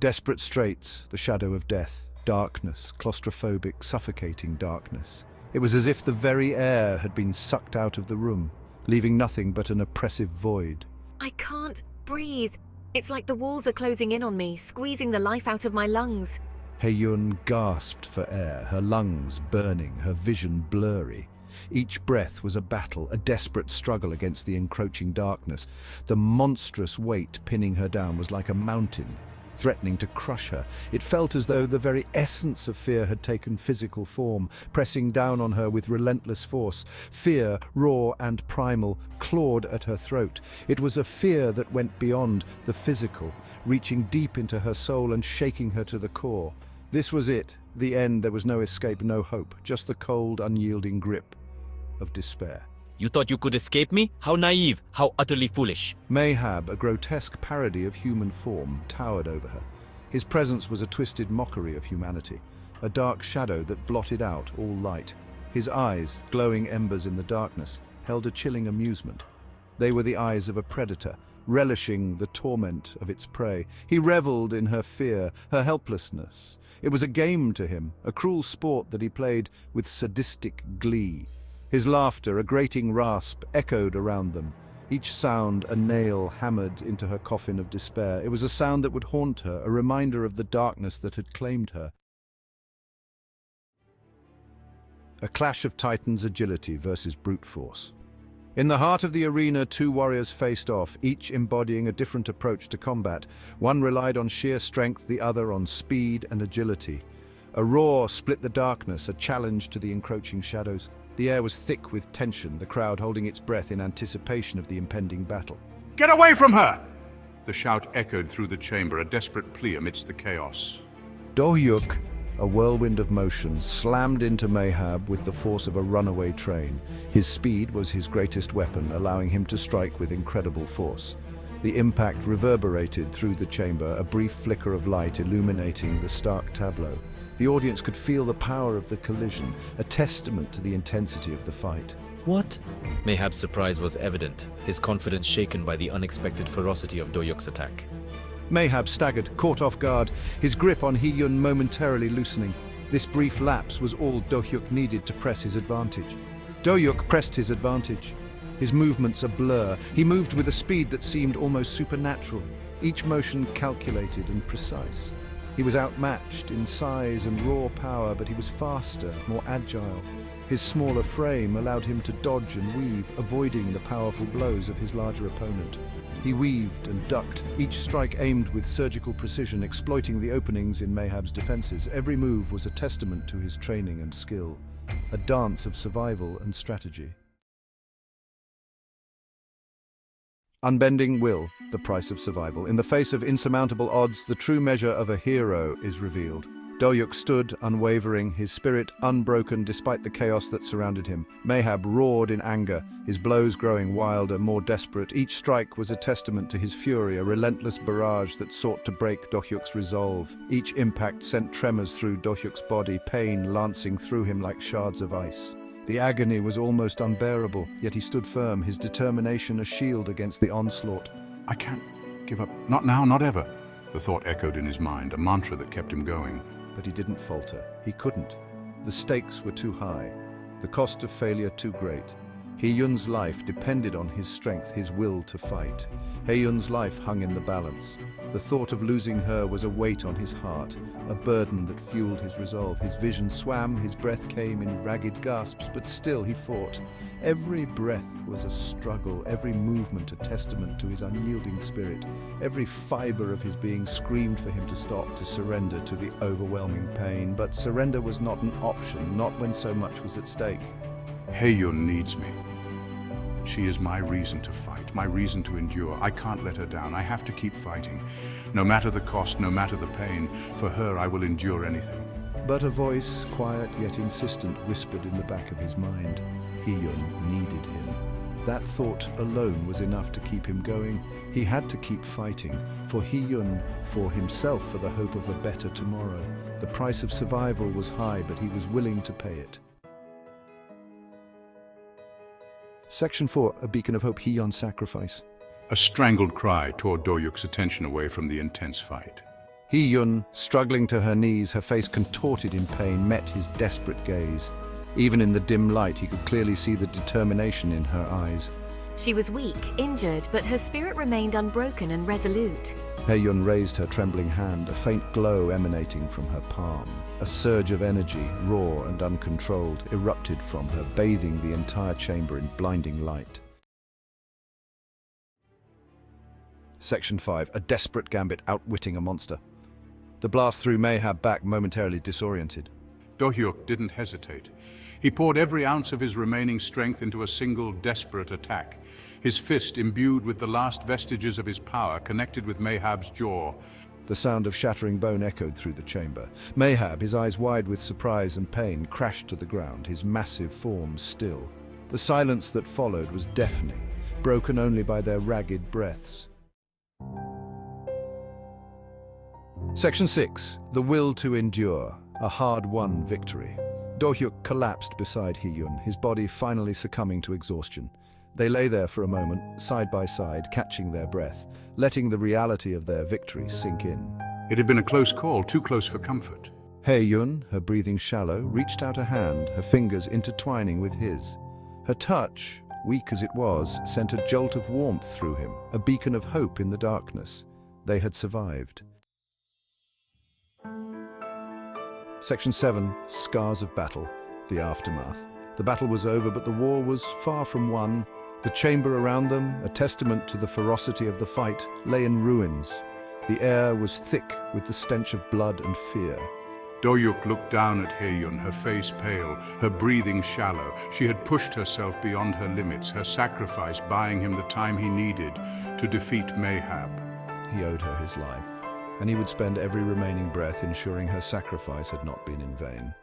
Desperate straits, the shadow of death, darkness, claustrophobic, suffocating darkness. It was as if the very air had been sucked out of the room, leaving nothing but an oppressive void. I can't breathe. It's like the walls are closing in on me, squeezing the life out of my lungs. Heyun gasped for air, her lungs burning, her vision blurry. Each breath was a battle, a desperate struggle against the encroaching darkness. The monstrous weight pinning her down was like a mountain, threatening to crush her. It felt as though the very essence of fear had taken physical form, pressing down on her with relentless force. Fear, raw and primal, clawed at her throat. It was a fear that went beyond the physical, reaching deep into her soul and shaking her to the core. This was it, the end. There was no escape, no hope, just the cold, unyielding grip of despair. You thought you could escape me? How naive, how utterly foolish. Mayhab, a grotesque parody of human form, towered over her. His presence was a twisted mockery of humanity, a dark shadow that blotted out all light. His eyes, glowing embers in the darkness, held a chilling amusement. They were the eyes of a predator, relishing the torment of its prey. He reveled in her fear, her helplessness. It was a game to him, a cruel sport that he played with sadistic glee. His laughter, a grating rasp, echoed around them, each sound a nail hammered into her coffin of despair. It was a sound that would haunt her, a reminder of the darkness that had claimed her. A clash of Titans' agility versus brute force. In the heart of the arena, two warriors faced off, each embodying a different approach to combat. One relied on sheer strength, the other on speed and agility. A roar split the darkness, a challenge to the encroaching shadows. The air was thick with tension, the crowd holding its breath in anticipation of the impending battle. Get away from her! The shout echoed through the chamber, a desperate plea amidst the chaos. Do-hyuk, a whirlwind of motion, slammed into Mayhab with the force of a runaway train. His speed was his greatest weapon, allowing him to strike with incredible force. The impact reverberated through the chamber, a brief flicker of light illuminating the stark tableau. The audience could feel the power of the collision, a testament to the intensity of the fight. What? Mayhab's surprise was evident, his confidence shaken by the unexpected ferocity of Do-hyuk's attack. Mayhab staggered, caught off guard, his grip on Hee-yun momentarily loosening. This brief lapse was all Do-hyuk needed to press his advantage. Do-hyuk pressed his advantage. His movements a blur. He moved with a speed that seemed almost supernatural, each motion calculated and precise. He was outmatched in size and raw power, but he was faster, more agile. His smaller frame allowed him to dodge and weave, avoiding the powerful blows of his larger opponent. He weaved and ducked, each strike aimed with surgical precision, exploiting the openings in Mayhab's defenses. Every move was a testament to his training and skill, a dance of survival and strategy. Unbending will, the price of survival. In the face of insurmountable odds, the true measure of a hero is revealed. Do-hyuk stood, unwavering, his spirit unbroken despite the chaos that surrounded him. Mayhab roared in anger, his blows growing wilder, more desperate. Each strike was a testament to his fury, a relentless barrage that sought to break Do-hyuk's resolve. Each impact sent tremors through Do-hyuk's body, pain lancing through him like shards of ice. The agony was almost unbearable, yet he stood firm, his determination a shield against the onslaught. I can't give up. Not now, not ever. The thought echoed in his mind, a mantra that kept him going. But he didn't falter. He couldn't. The stakes were too high, the cost of failure too great. Hee-yun's life depended on his strength, his will to fight. Hee-yun's life hung in the balance. The thought of losing her was a weight on his heart, a burden that fueled his resolve. His vision swam, his breath came in ragged gasps, but still he fought. Every breath was a struggle, every movement a testament to his unyielding spirit. Every fiber of his being screamed for him to stop, to surrender to the overwhelming pain. But surrender was not an option, not when so much was at stake. Heyun needs me. She is my reason to fight, my reason to endure. I can't let her down. I have to keep fighting. No matter the cost, no matter the pain, for her I will endure anything. But a voice, quiet yet insistent, whispered in the back of his mind. Hee-yun needed him. That thought alone was enough to keep him going. He had to keep fighting, for Hee-yun, for himself, for the hope of a better tomorrow. The price of survival was high, but he was willing to pay it. Section 4, A Beacon of Hope, Hee-yun's Sacrifice. A strangled cry tore Do-hyuk's attention away from the intense fight. Hee-yun, struggling to her knees, her face contorted in pain, met his desperate gaze. Even in the dim light, he could clearly see the determination in her eyes. She was weak, injured, but her spirit remained unbroken and resolute. Hee-yun raised her trembling hand, a faint glow emanating from her palm. A surge of energy, raw and uncontrolled, erupted from her, bathing the entire chamber in blinding light. Section 5. A desperate gambit outwitting a monster. The blast threw Mayhab back, momentarily disoriented. Do-hyuk didn't hesitate. He poured every ounce of his remaining strength into a single desperate attack. His fist, imbued with the last vestiges of his power, connected with Mayhab's jaw. The sound of shattering bone echoed through the chamber. Mayhab, his eyes wide with surprise and pain, crashed to the ground, his massive form still. The silence that followed was deafening, broken only by their ragged breaths. Section 6. The will to endure. A hard-won victory. Do-hyuk collapsed beside Hee-yun, his body finally succumbing to exhaustion. They lay there for a moment, side by side, catching their breath, letting the reality of their victory sink in. It had been a close call, too close for comfort. Hee-yun, her breathing shallow, reached out a hand, her fingers intertwining with his. Her touch, weak as it was, sent a jolt of warmth through him, a beacon of hope in the darkness. They had survived. Section 7. Scars of battle. The aftermath. The battle was over, but the war was far from won. The chamber around them, a testament to the ferocity of the fight, lay in ruins. The air was thick with the stench of blood and fear. Do-hyuk looked down at Hee-yun, her face pale, her breathing shallow. She had pushed herself beyond her limits, her sacrifice buying him the time he needed to defeat Mayhab. He owed her his life, and he would spend every remaining breath ensuring her sacrifice had not been in vain.